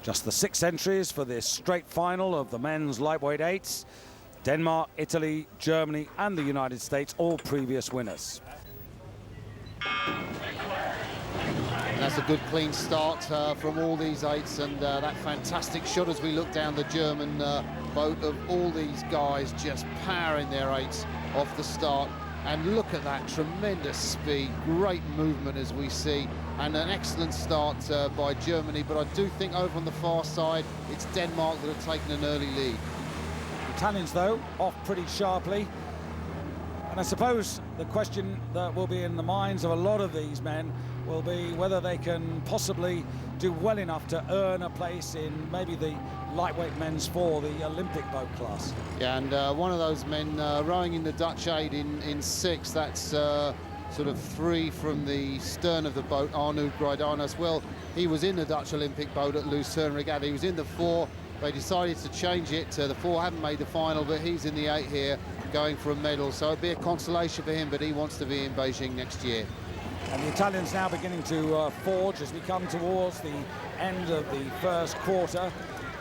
Just the 6 entries for this straight final of the men's lightweight eights. Denmark, Italy, Germany and the United States, all previous winners. That's a good clean start from all these eights, and that fantastic shot as we look down the German boat of all these guys just powering their eights off the start. And look at that tremendous speed, great movement as we see, and an excellent start by Germany. But I do think over on the far side, it's Denmark that have taken an early lead. The Italians, though, off pretty sharply. And I suppose the question that will be in the minds of a lot of these men will be whether they can possibly do well enough to earn a place in maybe the lightweight men's four, the Olympic boat class. Yeah, and one of those men rowing in the Dutch 8 in 6, that's sort of 3 from the stern of the boat, Arnoud Greidanus. Well, he was in the Dutch Olympic boat at Lucerne Regatta. He was in the 4. They decided to change it. The 4 haven't made the final, but he's in the 8 here, going for a medal. So it'd be a consolation for him, but he wants to be in Beijing next year. And the Italians now beginning to forge as we come towards the end of the first quarter.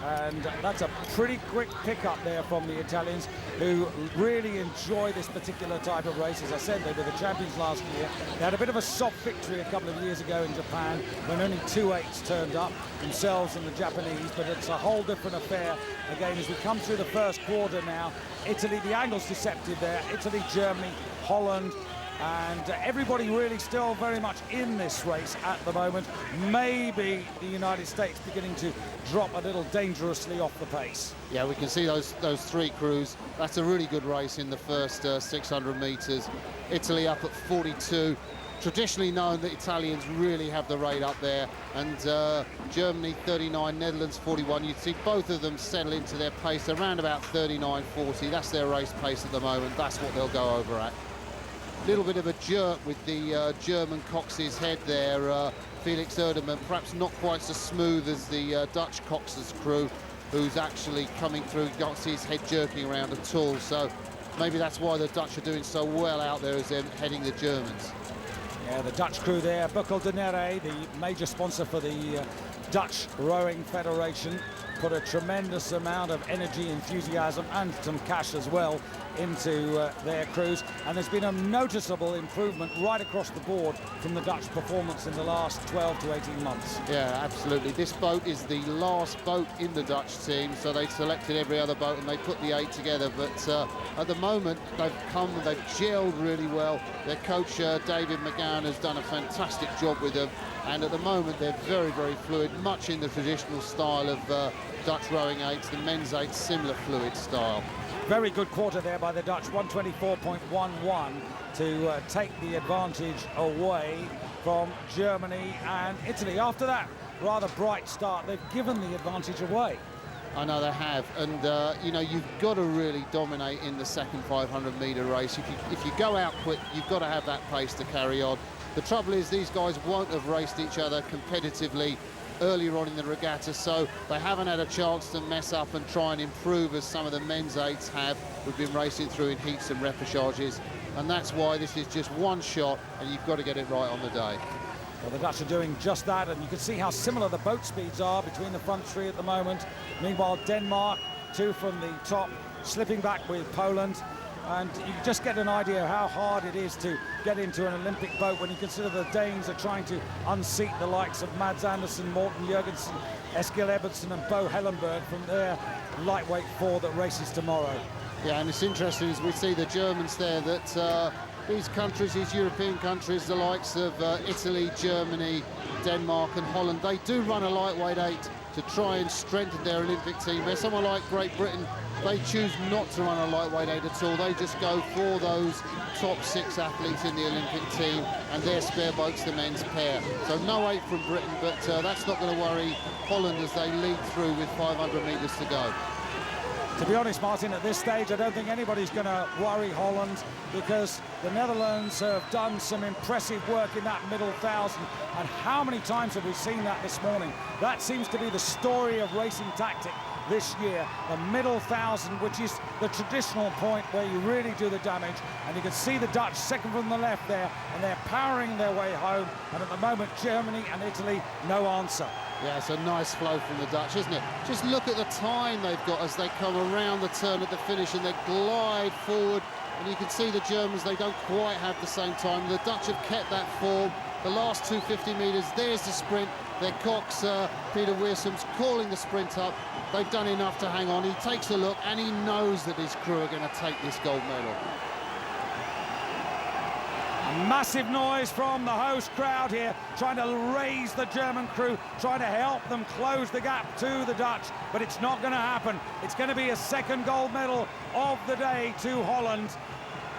And that's a pretty quick pickup there from the Italians, who really enjoy this particular type of race. As I said, they were the champions last year. They had a bit of a soft victory a couple of years ago in Japan when only 2 8s turned up, themselves and the Japanese, but it's a whole different affair again as we come through the first quarter now. Italy, the angle's deceptive there. Italy, Germany, Holland, and everybody really still very much in this race at the moment. Maybe the United States beginning to drop a little dangerously off the pace. Yeah, we can see those 3 crews. That's a really good race in the first 600 metres. Italy up at 42. Traditionally known that Italians really have the rate up there, and Germany 39, Netherlands 41. You'd see both of them settle into their pace around about 39-40. That's their race pace at the moment. That's what they'll go over at. Little bit of a jerk with the German Cox's head there, Felix Erdemann, perhaps not quite so smooth as the Dutch Cox's crew, who's actually coming through. You can't see his head jerking around at all, so maybe that's why the Dutch are doing so well out there as they're heading the Germans. Yeah, the Dutch crew there, Buckel de Nere, the major sponsor for the Dutch Rowing Federation, put a tremendous amount of energy, enthusiasm and some cash as well into their crews, and there's been a noticeable improvement right across the board from the Dutch performance in the last 12 to 18 months. Yeah, absolutely. This boat is the last boat in the Dutch team, so they selected every other boat and they put the 8 together, but at the moment they've gelled really well. Their coach David McGowan has done a fantastic job with them, and at the moment they're very, very fluid, much in the traditional style of Dutch rowing 8s, the men's 8 similar fluid style. Very good quarter there by the Dutch, 124.11 to take the advantage away from Germany and Italy. After that rather bright start, they've given the advantage away. I know they have, and you know, you've got to really dominate in the second 500-metre race. If you go out quick, you've got to have that pace to carry on. The trouble is these guys won't have raced each other competitively earlier on in the regatta, so they haven't had a chance to mess up and try and improve as some of the men's 8s have, who've been racing through in heats and repêchages, and that's why this is just one shot and you've got to get it right on the day. Well, the Dutch are doing just that, and you can see how similar the boat speeds are between the front 3 at the moment. Meanwhile, Denmark, 2 from the top, slipping back with Poland. And you just get an idea of how hard it is to get into an Olympic boat when you consider the Danes are trying to unseat the likes of Mads Andersen, Morten Jørgensen, Eskil Ebbensen and Bo Hellenberg from their lightweight 4 that races tomorrow. Yeah, and it's interesting as we see the Germans there that these countries, these European countries, the likes of Italy, Germany, Denmark and Holland, they do run a lightweight 8 to try and strengthen their Olympic team. Where someone like Great Britain, they choose not to run a lightweight 8 at all. They just go for those top 6 athletes in the Olympic team, and their spare boat's the men's pair. So no 8 from Britain, but that's not going to worry Holland as they lead through with 500 metres to go. To be honest, Martin, at this stage, I don't think anybody's going to worry Holland, because the Netherlands have done some impressive work in that middle 1,000. And how many times have we seen that this morning? That seems to be the story of racing tactic this year, the middle 1,000, which is the traditional point where you really do the damage. And you can see the Dutch second from the left there, and they're powering their way home. And at the moment, Germany and Italy, no answer. Yeah, it's a nice flow from the Dutch, isn't it? Just look at the time they've got as they come around the turn at the finish and they glide forward. And you can see the Germans, they don't quite have the same time. The Dutch have kept that form. The last 250 metres, there's the sprint. Their cox, Peter Weersum's calling the sprint up. They've done enough to hang on. He takes a look and he knows that his crew are going to take this gold medal. Massive noise from the host crowd here, trying to raise the German crew, trying to help them close the gap to the Dutch, but it's not going to happen. It's going to be a second gold medal of the day to Holland.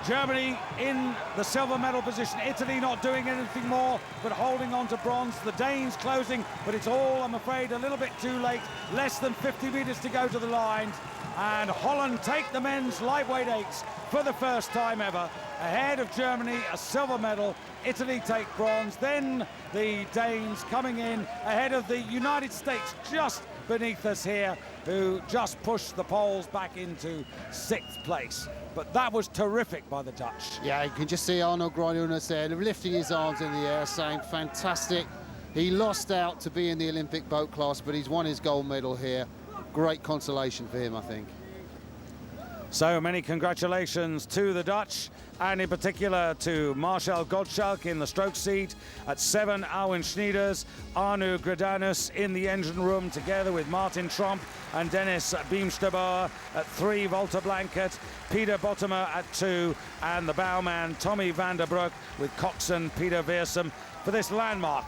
Germany in the silver medal position, Italy not doing anything more but holding on to bronze, the Danes closing, but it's all, I'm afraid, a little bit too late. Less than 50 metres to go to the line, and Holland take the men's lightweight eights for the first time ever. Ahead of Germany, a silver medal. Italy take bronze. Then the Danes coming in ahead of the United States just beneath us here, who just pushed the Poles back into 6th place. But that was terrific by the Dutch. Yeah, you can just see Arno Groenewegen there lifting his arms in the air, saying fantastic. He lost out to be in the Olympic boat class, but he's won his gold medal here. Great consolation for him, I think. So many congratulations to the Dutch, and in particular to Marcel Gottschalk in the stroke seat. At 7, Alwin Schneiders, Arno Gredanus in the engine room together with Martin Tromp and Dennis Beemsterbauer. At 3, Walter Blanket, Peter Bottomer at 2, and the bowman Tommy van der Broek with coxswain Peter Weersum for this landmark